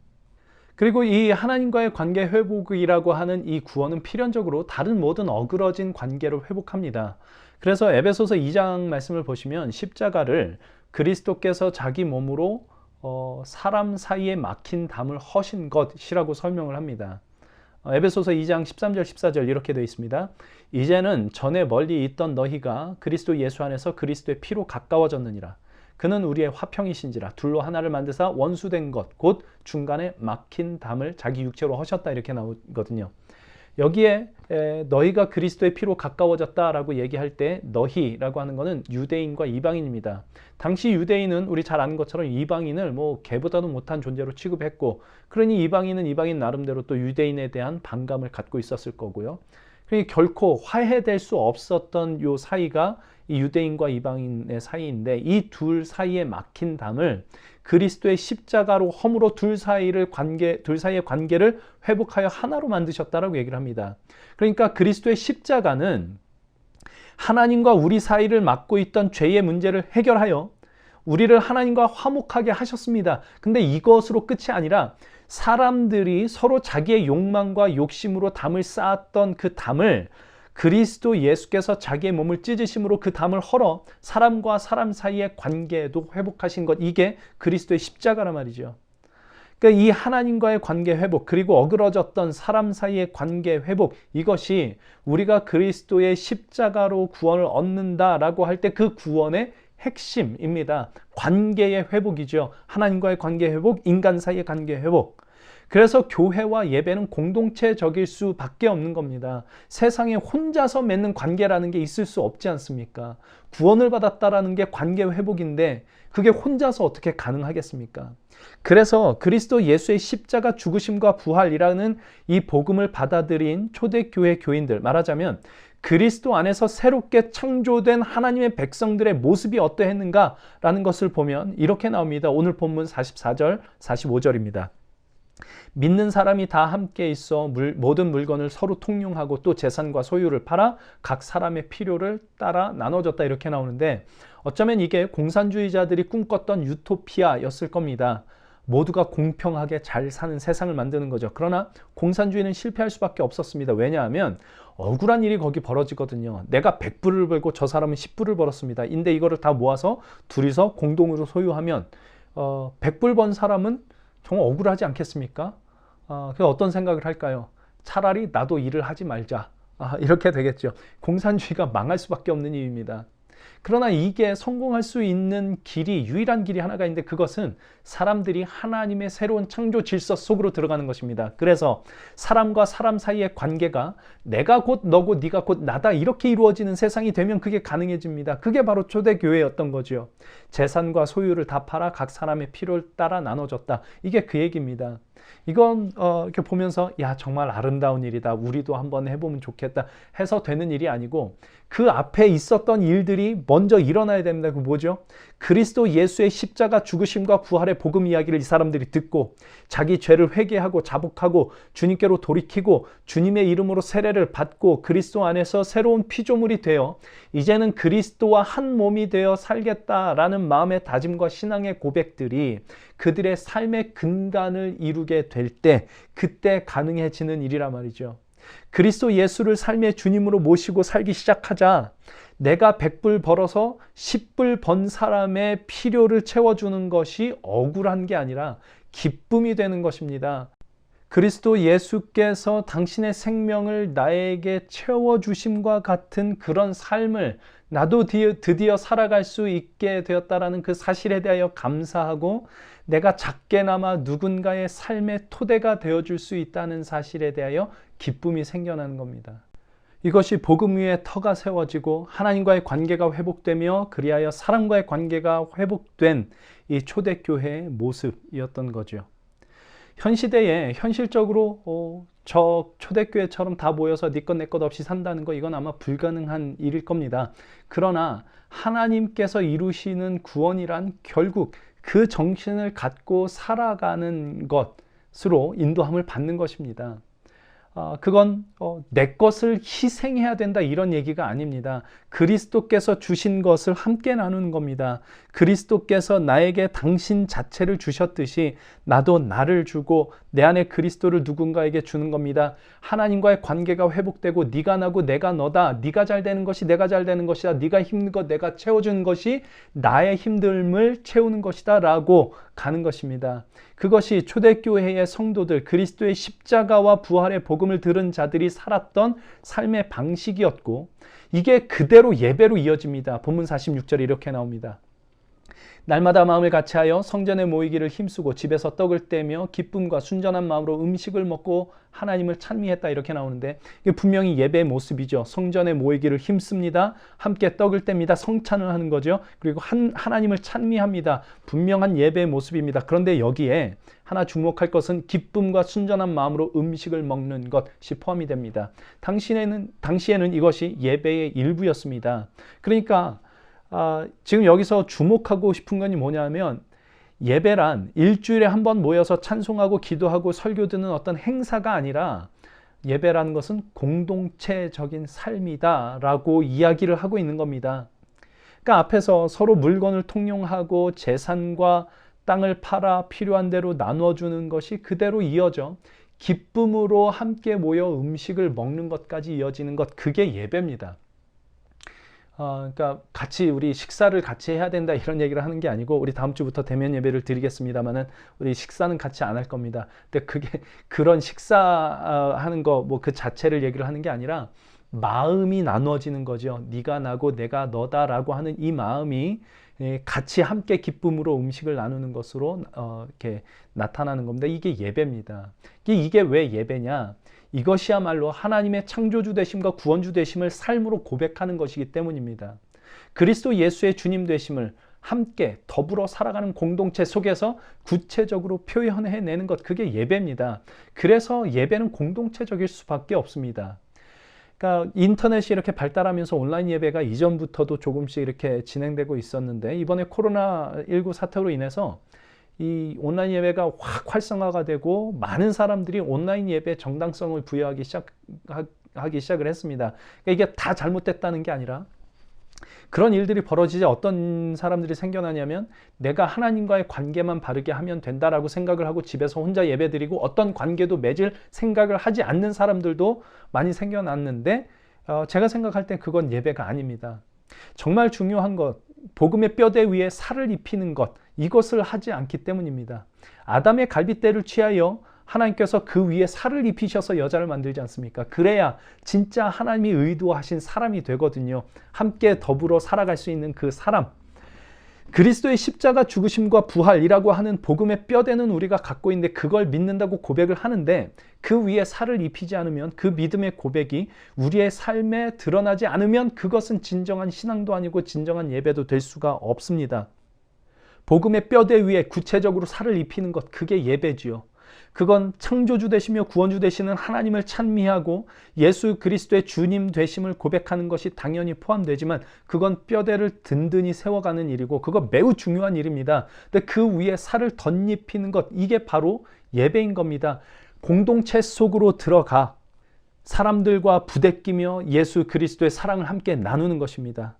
A: 그리고 이 하나님과의 관계 회복이라고 하는 이 구원은 필연적으로 다른 모든 어그러진 관계를 회복합니다. 그래서 에베소서 2장 말씀을 보시면 십자가를 그리스도께서 자기 몸으로 사람 사이에 막힌 담을 허신 것이라고 설명을 합니다. 에베소서 2장 13절 14절 이렇게 되어 있습니다. 이제는 전에 멀리 있던 너희가 그리스도 예수 안에서 그리스도의 피로 가까워졌느니라. 그는 우리의 화평이신지라 둘로 하나를 만드사 원수된 것 곧 중간에 막힌 담을 자기 육체로 허셨다, 이렇게 나오거든요. 여기에 너희가 그리스도의 피로 가까워졌다라고 얘기할 때 너희라고 하는 것은 유대인과 이방인입니다. 당시 유대인은 우리 잘 아는 것처럼 이방인을 개보다도 못한 존재로 취급했고, 그러니 이방인은 이방인 나름대로 또 유대인에 대한 반감을 갖고 있었을 거고요. 그러니 결코 화해될 수 없었던 요 사이가 이 유대인과 이방인의 사이인데, 이 둘 사이에 막힌 담을 그리스도의 십자가로 허물어 둘 사이의 관계를 회복하여 하나로 만드셨다라고 얘기를 합니다. 그러니까 그리스도의 십자가는 하나님과 우리 사이를 막고 있던 죄의 문제를 해결하여 우리를 하나님과 화목하게 하셨습니다. 근데 이것으로 끝이 아니라 사람들이 서로 자기의 욕망과 욕심으로 담을 쌓았던 그 담을 그리스도 예수께서 자기의 몸을 찢으심으로 그 담을 헐어 사람과 사람 사이의 관계도 회복하신 것, 이게 그리스도의 십자가란 말이죠. 그러니까 이 하나님과의 관계 회복, 그리고 어그러졌던 사람 사이의 관계 회복, 이것이 우리가 그리스도의 십자가로 구원을 얻는다라고 할 때 그 구원의 핵심입니다. 관계의 회복이죠. 하나님과의 관계 회복, 인간 사이의 관계 회복. 그래서 교회와 예배는 공동체적일 수밖에 없는 겁니다. 세상에 혼자서 맺는 관계라는 게 있을 수 없지 않습니까? 구원을 받았다라는 게 관계 회복인데 그게 혼자서 어떻게 가능하겠습니까? 그래서 그리스도 예수의 십자가 죽으심과 부활이라는 이 복음을 받아들인 초대교회 교인들, 말하자면 그리스도 안에서 새롭게 창조된 하나님의 백성들의 모습이 어떠했는가라는 것을 보면 이렇게 나옵니다. 오늘 본문 44절, 45절입니다. 믿는 사람이 다 함께 있어 모든 물건을 서로 통용하고 또 재산과 소유를 팔아 각 사람의 필요를 따라 나눠줬다, 이렇게 나오는데 어쩌면 이게 공산주의자들이 꿈꿨던 유토피아였을 겁니다. 모두가 공평하게 잘 사는 세상을 만드는 거죠. 그러나 공산주의는 실패할 수밖에 없었습니다. 왜냐하면 억울한 일이 거기 벌어지거든요. 내가 100불을 벌고 저 사람은 10불을 벌었습니다. 근데 이거를 다 모아서 둘이서 공동으로 소유하면 100불 번 사람은 정말 억울하지 않겠습니까? 그래서 어떤 생각을 할까요? 차라리 나도 일을 하지 말자. 이렇게 되겠죠. 공산주의가 망할 수밖에 없는 이유입니다. 그러나 이게 성공할 수 있는 길이, 유일한 길이 하나가 있는데 그것은 사람들이 하나님의 새로운 창조 질서 속으로 들어가는 것입니다. 그래서 사람과 사람 사이의 관계가 내가 곧 너고 네가 곧 나다, 이렇게 이루어지는 세상이 되면 그게 가능해집니다. 그게 바로 초대교회였던 거죠. 재산과 소유를 다 팔아 각 사람의 필요를 따라 나눠줬다. 이게 그 얘기입니다. 이건 이렇게 보면서 야, 정말 아름다운 일이다, 우리도 한번 해보면 좋겠다 해서 되는 일이 아니고 그 앞에 있었던 일들이 먼저 일어나야 됩니다. 그 뭐죠? 그리스도 예수의 십자가 죽으심과 부활의 복음 이야기를 이 사람들이 듣고 자기 죄를 회개하고 자복하고 주님께로 돌이키고 주님의 이름으로 세례를 받고 그리스도 안에서 새로운 피조물이 되어 이제는 그리스도와 한 몸이 되어 살겠다라는 마음의 다짐과 신앙의 고백들이 그들의 삶의 근간을 이루게 될 때, 그때 가능해지는 일이란 말이죠. 그리스도 예수를 삶의 주님으로 모시고 살기 시작하자 내가 100불 벌어서 10불 번 사람의 필요를 채워주는 것이 억울한 게 아니라 기쁨이 되는 것입니다. 그리스도 예수께서 당신의 생명을 나에게 채워주심과 같은 그런 삶을 나도 드디어 살아갈 수 있게 되었다라는 그 사실에 대하여 감사하고 내가 작게나마 누군가의 삶의 토대가 되어줄 수 있다는 사실에 대하여 기쁨이 생겨나는 겁니다. 이것이 복음 위에 터가 세워지고 하나님과의 관계가 회복되며 그리하여 사람과의 관계가 회복된 이 초대교회의 모습이었던 거죠. 현 시대에 현실적으로 저 초대교회처럼 다 모여서 네 것 내 것 없이 산다는 거 이건 아마 불가능한 일일 겁니다. 그러나 하나님께서 이루시는 구원이란 결국 그 정신을 갖고 살아가는 것으로 인도함을 받는 것입니다. 그건 내 것을 희생해야 된다 이런 얘기가 아닙니다. 그리스도께서 주신 것을 함께 나누는 겁니다. 그리스도께서 나에게 당신 자체를 주셨듯이 나도 나를 주고 내 안에 그리스도를 누군가에게 주는 겁니다. 하나님과의 관계가 회복되고 네가 나고 내가 너다. 네가 잘 되는 것이 내가 잘 되는 것이다. 네가 힘든 것 내가 채워주는 것이 나의 힘듦을 채우는 것이다 라고 가는 것입니다. 그것이 초대교회의 성도들, 그리스도의 십자가와 부활의 복음을 들은 자들이 살았던 삶의 방식이었고 이게 그대로 예배로 이어집니다. 본문 46절에 이렇게 나옵니다. 날마다 마음을 같이하여 성전에 모이기를 힘쓰고 집에서 떡을 떼며 기쁨과 순전한 마음으로 음식을 먹고 하나님을 찬미했다 이렇게 나오는데 이게 분명히 예배의 모습이죠. 성전에 모이기를 힘씁니다. 함께 떡을 뗍니다. 성찬을 하는 거죠. 그리고 하나님을 찬미합니다. 분명한 예배의 모습입니다. 그런데 여기에 하나 주목할 것은 기쁨과 순전한 마음으로 음식을 먹는 것이 포함이 됩니다. 당시에는 이것이 예배의 일부였습니다. 그러니까 지금 여기서 주목하고 싶은 건 뭐냐면 예배란 일주일에 한 번 모여서 찬송하고 기도하고 설교 듣는 어떤 행사가 아니라 예배라는 것은 공동체적인 삶이다 라고 이야기를 하고 있는 겁니다. 그러니까 앞에서 서로 물건을 통용하고 재산과 땅을 팔아 필요한 대로 나눠주는 것이 그대로 이어져 기쁨으로 함께 모여 음식을 먹는 것까지 이어지는 것, 그게 예배입니다. 그러니까 같이 우리 식사를 같이 해야 된다 이런 얘기를 하는 게 아니고 우리 다음 주부터 대면 예배를 드리겠습니다만은 우리 식사는 같이 안 할 겁니다. 근데 그게 그런 식사하는 거 뭐 그 자체를 얘기를 하는 게 아니라 마음이 나누어지는 거죠. 네가 나고 내가 너다라고 하는 이 마음이 같이 함께 기쁨으로 음식을 나누는 것으로 이렇게 나타나는 겁니다. 이게 예배입니다. 이게 왜 예배냐? 이것이야말로 하나님의 창조주 되심과 구원주 되심을 삶으로 고백하는 것이기 때문입니다. 그리스도 예수의 주님 되심을 함께 더불어 살아가는 공동체 속에서 구체적으로 표현해내는 것, 그게 예배입니다. 그래서 예배는 공동체적일 수밖에 없습니다. 그러니까 인터넷이 이렇게 발달하면서 온라인 예배가 이전부터도 조금씩 이렇게 진행되고 있었는데 이번에 코로나19 사태로 인해서 이 온라인 예배가 확 활성화가 되고 많은 사람들이 온라인 예배에 정당성을 부여하기 시작을 했습니다. 그러니까 이게 다 잘못됐다는 게 아니라 그런 일들이 벌어지자 어떤 사람들이 생겨나냐면 내가 하나님과의 관계만 바르게 하면 된다라고 생각을 하고 집에서 혼자 예배드리고 어떤 관계도 맺을 생각을 하지 않는 사람들도 많이 생겨났는데 제가 생각할 땐 그건 예배가 아닙니다. 정말 중요한 것, 복음의 뼈대 위에 살을 입히는 것, 이것을 하지 않기 때문입니다. 아담의 갈빗대를 취하여 하나님께서 그 위에 살을 입히셔서 여자를 만들지 않습니까? 그래야 진짜 하나님이 의도하신 사람이 되거든요. 함께 더불어 살아갈 수 있는 그 사람. 그리스도의 십자가 죽으심과 부활이라고 하는 복음의 뼈대는 우리가 갖고 있는데 그걸 믿는다고 고백을 하는데 그 위에 살을 입히지 않으면 그 믿음의 고백이 우리의 삶에 드러나지 않으면 그것은 진정한 신앙도 아니고 진정한 예배도 될 수가 없습니다. 복음의 뼈대 위에 구체적으로 살을 입히는 것, 그게 예배지요. 그건 창조주 되시며 구원주 되시는 하나님을 찬미하고 예수 그리스도의 주님 되심을 고백하는 것이 당연히 포함되지만 그건 뼈대를 든든히 세워가는 일이고 그거 매우 중요한 일입니다. 근데 그 위에 살을 덧입히는 것, 이게 바로 예배인 겁니다. 공동체 속으로 들어가 사람들과 부대끼며 예수 그리스도의 사랑을 함께 나누는 것입니다.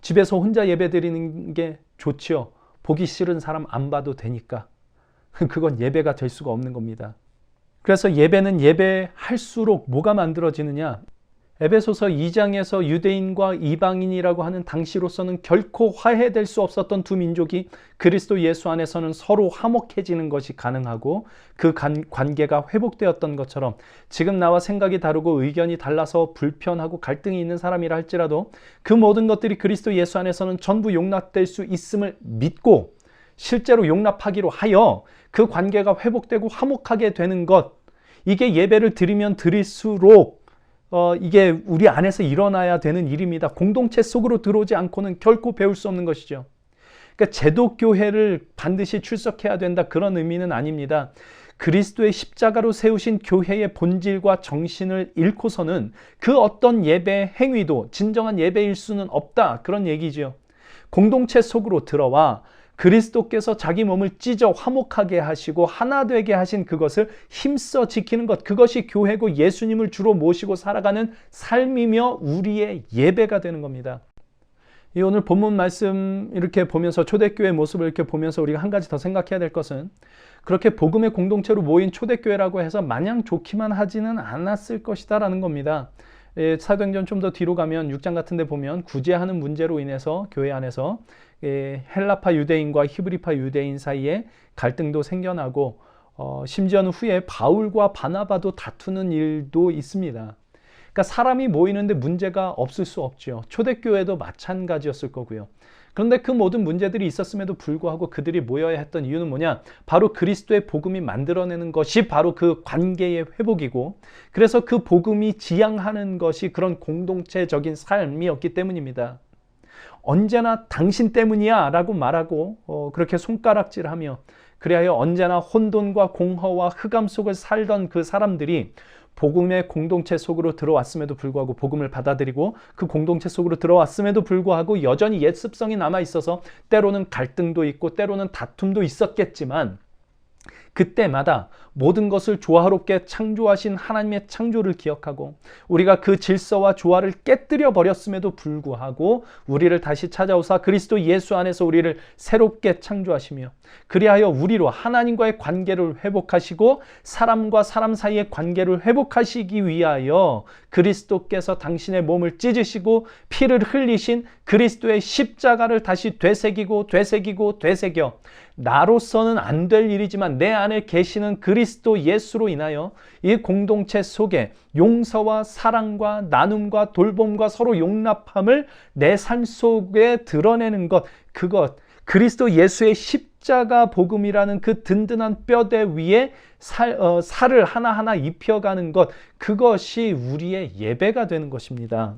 A: 집에서 혼자 예배드리는 게 좋지요. 보기 싫은 사람 안 봐도 되니까. 그건 예배가 될 수가 없는 겁니다. 그래서 예배는 예배할수록 뭐가 만들어지느냐? 에베소서 2장에서 유대인과 이방인이라고 하는 당시로서는 결코 화해될 수 없었던 두 민족이 그리스도 예수 안에서는 서로 화목해지는 것이 가능하고 그 관계가 회복되었던 것처럼 지금 나와 생각이 다르고 의견이 달라서 불편하고 갈등이 있는 사람이라 할지라도 그 모든 것들이 그리스도 예수 안에서는 전부 용납될 수 있음을 믿고 실제로 용납하기로 하여 그 관계가 회복되고 화목하게 되는 것, 이게 예배를 드리면 드릴수록 이게 우리 안에서 일어나야 되는 일입니다. 공동체 속으로 들어오지 않고는 결코 배울 수 없는 것이죠. 그러니까 제독교회를 반드시 출석해야 된다, 그런 의미는 아닙니다. 그리스도의 십자가로 세우신 교회의 본질과 정신을 잃고서는 그 어떤 예배 행위도 진정한 예배일 수는 없다, 그런 얘기죠. 공동체 속으로 들어와 그리스도께서 자기 몸을 찢어 화목하게 하시고 하나 되게 하신 그것을 힘써 지키는 것, 그것이 교회고 예수님을 주로 모시고 살아가는 삶이며 우리의 예배가 되는 겁니다. 이 오늘 본문 말씀 이렇게 보면서 초대교회의 모습을 이렇게 보면서 우리가 한 가지 더 생각해야 될 것은, 그렇게 복음의 공동체로 모인 초대교회라고 해서 마냥 좋기만 하지는 않았을 것이다 라는 겁니다. 사도행전 좀 더 뒤로 가면 6장 같은 데 보면 구제하는 문제로 인해서 교회 안에서 헬라파 유대인과 히브리파 유대인 사이에 갈등도 생겨나고 심지어는 후에 바울과 바나바도 다투는 일도 있습니다. 그러니까 사람이 모이는데 문제가 없을 수 없죠. 초대교회도 마찬가지였을 거고요. 그런데 그 모든 문제들이 있었음에도 불구하고 그들이 모여야 했던 이유는 뭐냐? 바로 그리스도의 복음이 만들어내는 것이 바로 그 관계의 회복이고, 그래서 그 복음이 지향하는 것이 그런 공동체적인 삶이었기 때문입니다. 언제나 당신 때문이야 라고 말하고 그렇게 손가락질하며 그리하여 언제나 혼돈과 공허와 흑암 속을 살던 그 사람들이 복음의 공동체 속으로 들어왔음에도 불구하고, 복음을 받아들이고 그 공동체 속으로 들어왔음에도 불구하고 여전히 옛 습성이 남아있어서 때로는 갈등도 있고 때로는 다툼도 있었겠지만, 그때마다 모든 것을 조화롭게 창조하신 하나님의 창조를 기억하고 우리가 그 질서와 조화를 깨뜨려 버렸음에도 불구하고 우리를 다시 찾아오사 그리스도 예수 안에서 우리를 새롭게 창조하시며 그리하여 우리로 하나님과의 관계를 회복하시고 사람과 사람 사이의 관계를 회복하시기 위하여 그리스도께서 당신의 몸을 찢으시고 피를 흘리신 그리스도의 십자가를 다시 되새기고 나로서는 안 될 일이지만 내 안에 계시는 그리스도 예수로 인하여 이 공동체 속에 용서와 사랑과 나눔과 돌봄과 서로 용납함을 내 삶 속에 드러내는 것, 그것 그리스도 예수의 십자가 복음이라는 그 든든한 뼈대 위에 살을 하나하나 입혀가는 것, 그것이 우리의 예배가 되는 것입니다.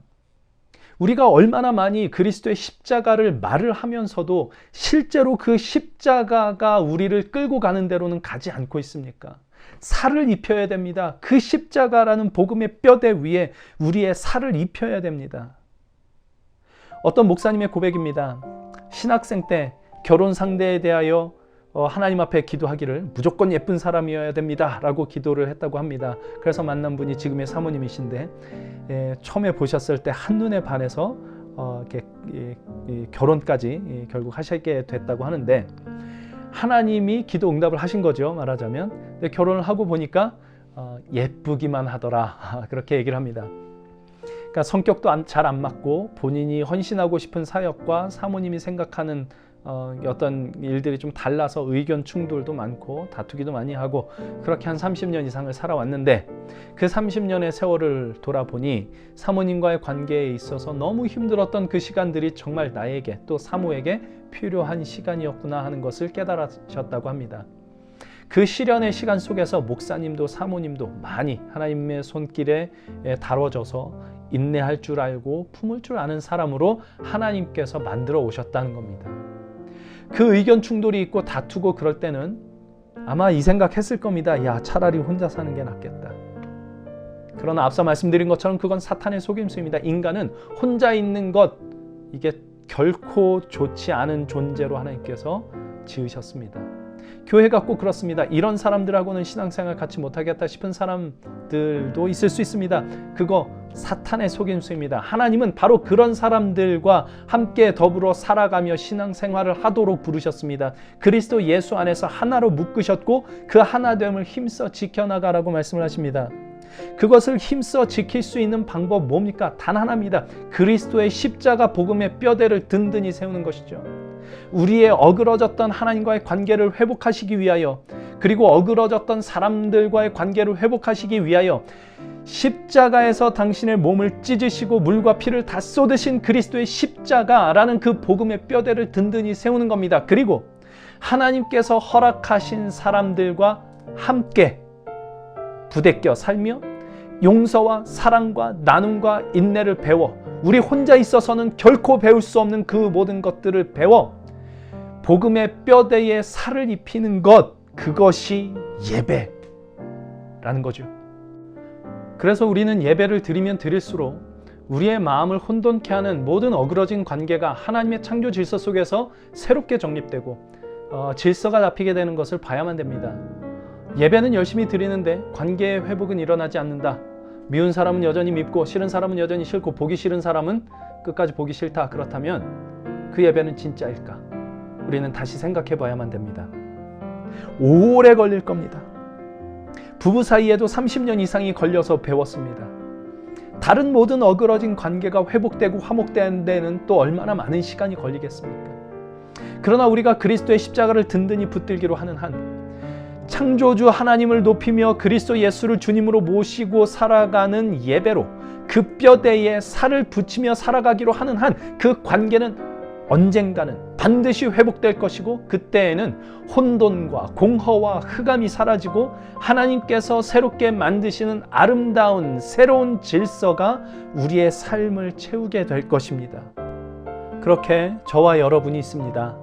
A: 우리가 얼마나 많이 그리스도의 십자가를 말을 하면서도 실제로 그 십자가가 우리를 끌고 가는 대로는 가지 않고 있습니까? 살을 입혀야 됩니다. 그 십자가라는 복음의 뼈대 위에 우리의 살을 입혀야 됩니다. 어떤 목사님의 고백입니다. 신학생 때 결혼 상대에 대하여 하나님 앞에 기도하기를 무조건 예쁜 사람이어야 됩니다 라고 기도를 했다고 합니다. 그래서 만난 분이 지금의 사모님이신데 처음에 보셨을 때 한눈에 반해서 결혼까지 결국 하시게 됐다고 하는데, 하나님이 기도 응답을 하신 거죠, 말하자면. 근데 결혼을 하고 보니까 예쁘기만 하더라 그렇게 얘기를 합니다. 그러니까 성격도 잘 안 맞고 본인이 헌신하고 싶은 사역과 사모님이 생각하는 어떤 일들이 좀 달라서 의견 충돌도 많고 다투기도 많이 하고 그렇게 한 30년 이상을 살아왔는데, 그 30년의 세월을 돌아보니 사모님과의 관계에 있어서 너무 힘들었던 그 시간들이 정말 나에게 또 사모에게 필요한 시간이었구나 하는 것을 깨달으셨다고 합니다. 그 시련의 시간 속에서 목사님도 사모님도 많이 하나님의 손길에 다뤄져서 인내할 줄 알고 품을 줄 아는 사람으로 하나님께서 만들어 오셨다는 겁니다. 그 의견 충돌이 있고 다투고 그럴 때는 아마 이 생각했을 겁니다. 야, 차라리 혼자 사는 게 낫겠다. 그러나 앞서 말씀드린 것처럼 그건 사탄의 속임수입니다. 인간은 혼자 있는 것, 이게 결코 좋지 않은 존재로 하나님께서 지으셨습니다. 교회가 꼭 그렇습니다. 이런 사람들하고는 신앙생활 같이 못하겠다 싶은 사람들도 있을 수 있습니다. 그거 사탄의 속임수입니다. 하나님은 바로 그런 사람들과 함께 더불어 살아가며 신앙생활을 하도록 부르셨습니다. 그리스도 예수 안에서 하나로 묶으셨고 그 하나됨을 힘써 지켜나가라고 말씀을 하십니다. 그것을 힘써 지킬 수 있는 방법 뭡니까? 단 하나입니다. 그리스도의 십자가 복음의 뼈대를 든든히 세우는 것이죠. 우리의 어그러졌던 하나님과의 관계를 회복하시기 위하여, 그리고 어그러졌던 사람들과의 관계를 회복하시기 위하여 십자가에서 당신의 몸을 찢으시고 물과 피를 다 쏟으신 그리스도의 십자가라는 그 복음의 뼈대를 든든히 세우는 겁니다. 그리고 하나님께서 허락하신 사람들과 함께 부대껴 살며 용서와 사랑과 나눔과 인내를 배워, 우리 혼자 있어서는 결코 배울 수 없는 그 모든 것들을 배워 복음의 뼈대에 살을 입히는 것, 그것이 예배라는 거죠. 그래서 우리는 예배를 드리면 드릴수록 우리의 마음을 혼돈케 하는 모든 어그러진 관계가 하나님의 창조 질서 속에서 새롭게 정립되고 질서가 잡히게 되는 것을 봐야만 됩니다. 예배는 열심히 드리는데 관계의 회복은 일어나지 않는다. 미운 사람은 여전히 밉고 싫은 사람은 여전히 싫고 보기 싫은 사람은 끝까지 보기 싫다. 그렇다면 그 예배는 진짜일까? 우리는 다시 생각해 봐야만 됩니다. 오래 걸릴 겁니다. 부부 사이에도 30년 이상이 걸려서 배웠습니다. 다른 모든 어그러진 관계가 회복되고 화목되는 데는 또 얼마나 많은 시간이 걸리겠습니까? 그러나 우리가 그리스도의 십자가를 든든히 붙들기로 하는 한, 창조주 하나님을 높이며 그리스도 예수를 주님으로 모시고 살아가는 예배로 그 뼈대에 살을 붙이며 살아가기로 하는 한, 그 관계는 언젠가는 반드시 회복될 것이고, 그때에는 혼돈과 공허와 흑암이 사라지고 하나님께서 새롭게 만드시는 아름다운 새로운 질서가 우리의 삶을 채우게 될 것입니다. 그렇게 저와 여러분이 있습니다.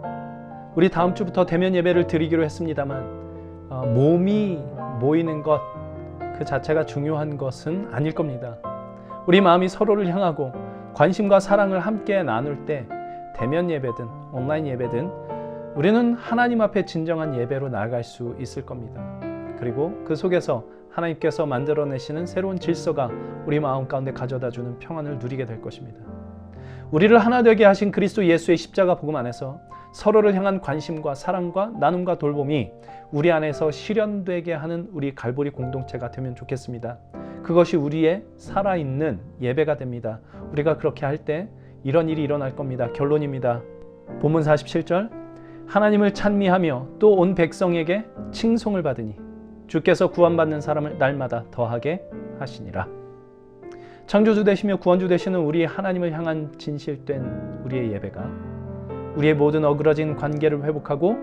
A: 우리 다음 주부터 대면 예배를 드리기로 했습니다만 몸이 모이는 것 그 자체가 중요한 것은 아닐 겁니다. 우리 마음이 서로를 향하고 관심과 사랑을 함께 나눌 때 대면 예배든 온라인 예배든 우리는 하나님 앞에 진정한 예배로 나아갈 수 있을 겁니다. 그리고 그 속에서 하나님께서 만들어내시는 새로운 질서가 우리 마음 가운데 가져다주는 평안을 누리게 될 것입니다. 우리를 하나 되게 하신 그리스도 예수의 십자가 복음 안에서 서로를 향한 관심과 사랑과 나눔과 돌봄이 우리 안에서 실현되게 하는 우리 갈보리 공동체가 되면 좋겠습니다. 그것이 우리의 살아있는 예배가 됩니다. 우리가 그렇게 할 때 이런 일이 일어날 겁니다. 결론입니다. 본문 47절, 하나님을 찬미하며 또 온 백성에게 칭송을 받으니 주께서 구원받는 사람을 날마다 더하게 하시니라. 창조주 되시며 구원주 되시는 우리 하나님을 향한 진실된 우리의 예배가 우리의 모든 어그러진 관계를 회복하고,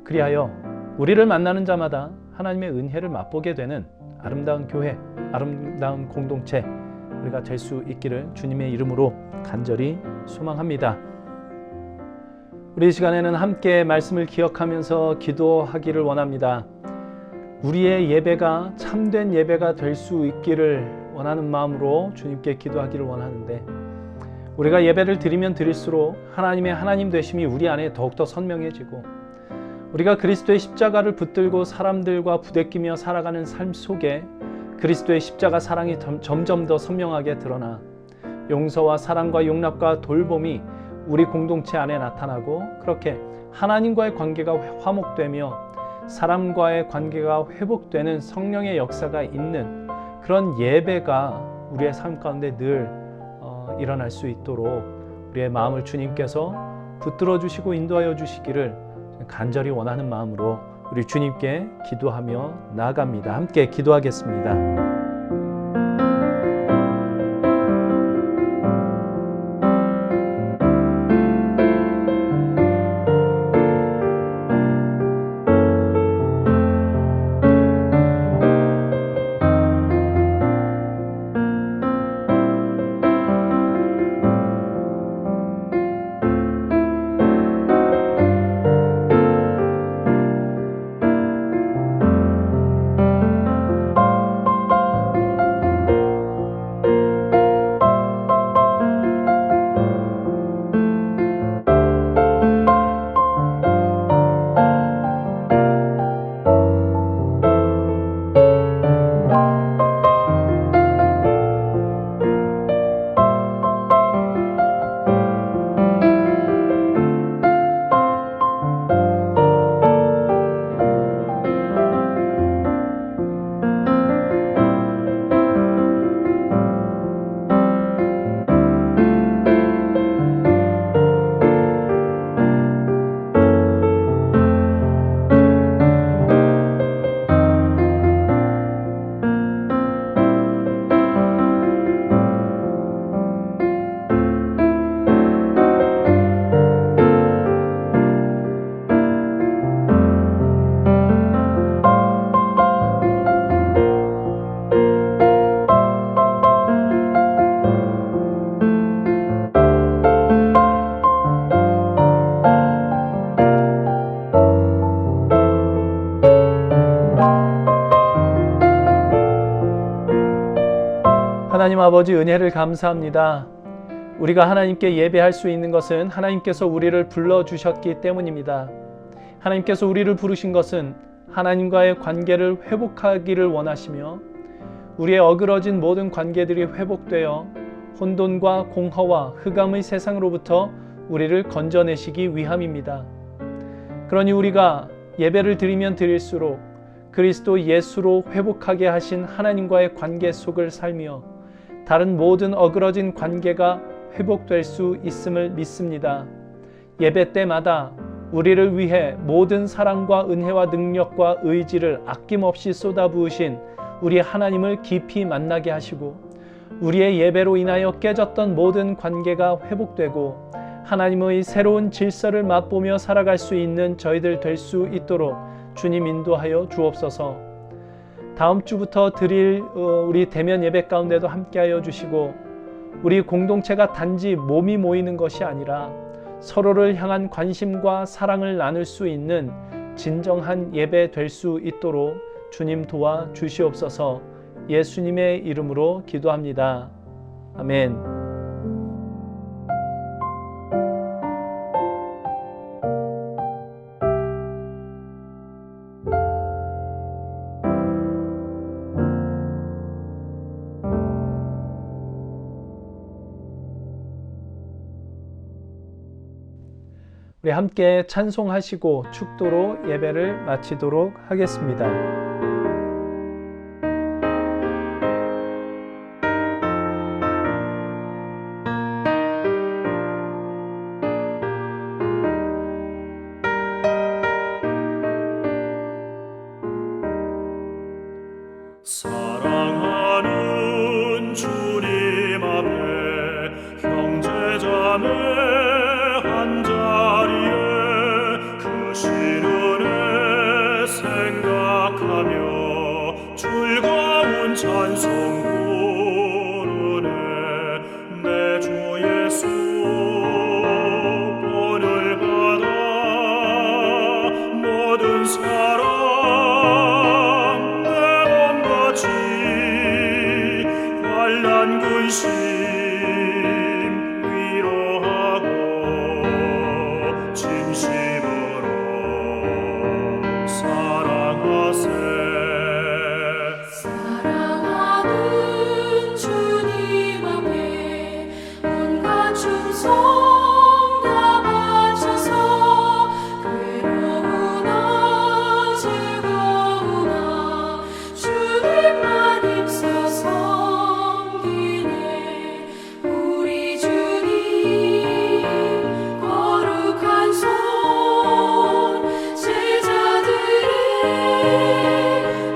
A: 그리하여 우리를 만나는 자마다 하나님의 은혜를 맛보게 되는 아름다운 교회, 아름다운 공동체 우리가 될 수 있기를 주님의 이름으로 간절히 소망합니다. 우리 이 시간에는 함께 말씀을 기억하면서 기도하기를 원합니다. 우리의 예배가 참된 예배가 될 수 있기를 원하는 마음으로 주님께 기도하기를 원하는데, 우리가 예배를 드리면 드릴수록 하나님의 하나님 되심이 우리 안에 더욱더 선명해지고, 우리가 그리스도의 십자가를 붙들고 사람들과 부대끼며 살아가는 삶 속에 그리스도의 십자가 사랑이 점점 더 선명하게 드러나 용서와 사랑과 용납과 돌봄이 우리 공동체 안에 나타나고, 그렇게 하나님과의 관계가 화목되며 사람과의 관계가 회복되는 성령의 역사가 있는 그런 예배가 우리의 삶 가운데 늘 일어날 수 있도록 우리의 마음을 주님께서 붙들어 주시고 인도하여 주시기를 간절히 원하는 마음으로 우리 주님께 기도하며 나아갑니다. 함께 기도하겠습니다. 하나님 아버지 은혜를 감사합니다. 우리가 하나님께 예배할 수 있는 것은 하나님께서 우리를 불러주셨기 때문입니다. 하나님께서 우리를 부르신 것은 하나님과의 관계를 회복하기를 원하시며 우리의 어그러진 모든 관계들이 회복되어 혼돈과 공허와 흑암의 세상으로부터 우리를 건져내시기 위함입니다. 그러니 우리가 예배를 드리면 드릴수록 그리스도 예수로 회복하게 하신 하나님과의 관계 속을 살며 다른 모든 어그러진 관계가 회복될 수 있음을 믿습니다. 예배 때마다 우리를 위해 모든 사랑과 은혜와 능력과 의지를 아낌없이 쏟아부으신 우리 하나님을 깊이 만나게 하시고 우리의 예배로 인하여 깨졌던 모든 관계가 회복되고 하나님의 새로운 질서를 맛보며 살아갈 수 있는 저희들 될 수 있도록 주님 인도하여 주옵소서. 다음 주부터 드릴 우리 대면 예배 가운데도 함께하여 주시고 우리 공동체가 단지 몸이 모이는 것이 아니라 서로를 향한 관심과 사랑을 나눌 수 있는 진정한 예배 될 수 있도록 주님 도와 주시옵소서. 예수님의 이름으로 기도합니다. 아멘. 우리 함께 찬송하시고 축도로 예배를 마치도록 하겠습니다.
D: 사랑하는 주님 앞에 형제자매 한자리에 그 시련에 생각하며 즐거운 찬송 부르네. 내 주 예수 본을 받아 모든 사랑 내 몸같이 환난 근심 진심으로 사랑하세.
B: 사랑하는 주님 앞에 온갖 충성 다 바쳐서 괴로우나 즐거우나 주님만 힘써 섬기네. 우리 주님 거룩한 손 제자들의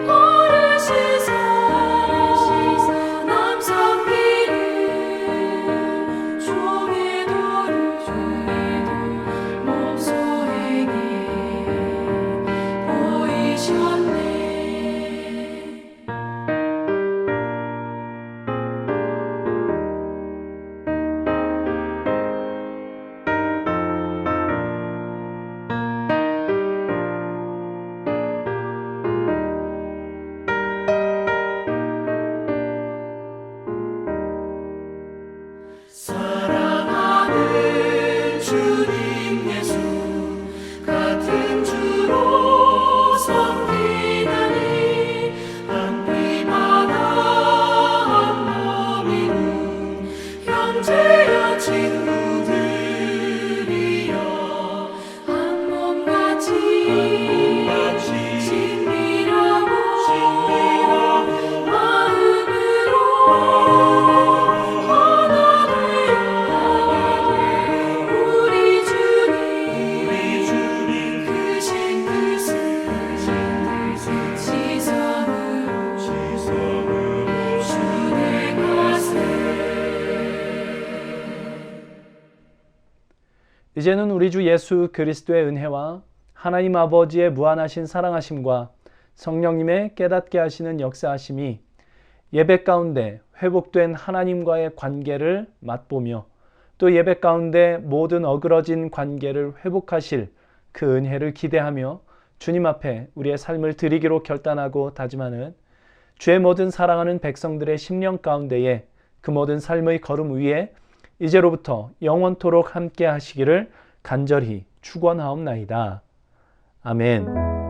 B: 벌을 씻어 남 섬기는 종의 도를 목소에게 보이셨네. 사랑하는 주님 예수 같은 주로 섬기나니 한 피마다 한 몸이군 형제여 친구들이여 한 몸같이 친밀하고 마음으로 우리 주님 크신 뜻을 지성으로 준행하세.
A: 이제는 우리 주 예수 그리스도의 은혜와 하나님 아버지의 무한하신 사랑하심과 성령님의 깨닫게 하시는 역사하심이 예배 가운데 회복된 하나님과의 관계를 맛보며 또 예배 가운데 모든 어그러진 관계를 회복하실 그 은혜를 기대하며 주님 앞에 우리의 삶을 드리기로 결단하고 다짐하는 주의 모든 사랑하는 백성들의 심령 가운데에 그 모든 삶의 걸음 위에 이제로부터 영원토록 함께 하시기를 간절히 축원하옵나이다. 아멘.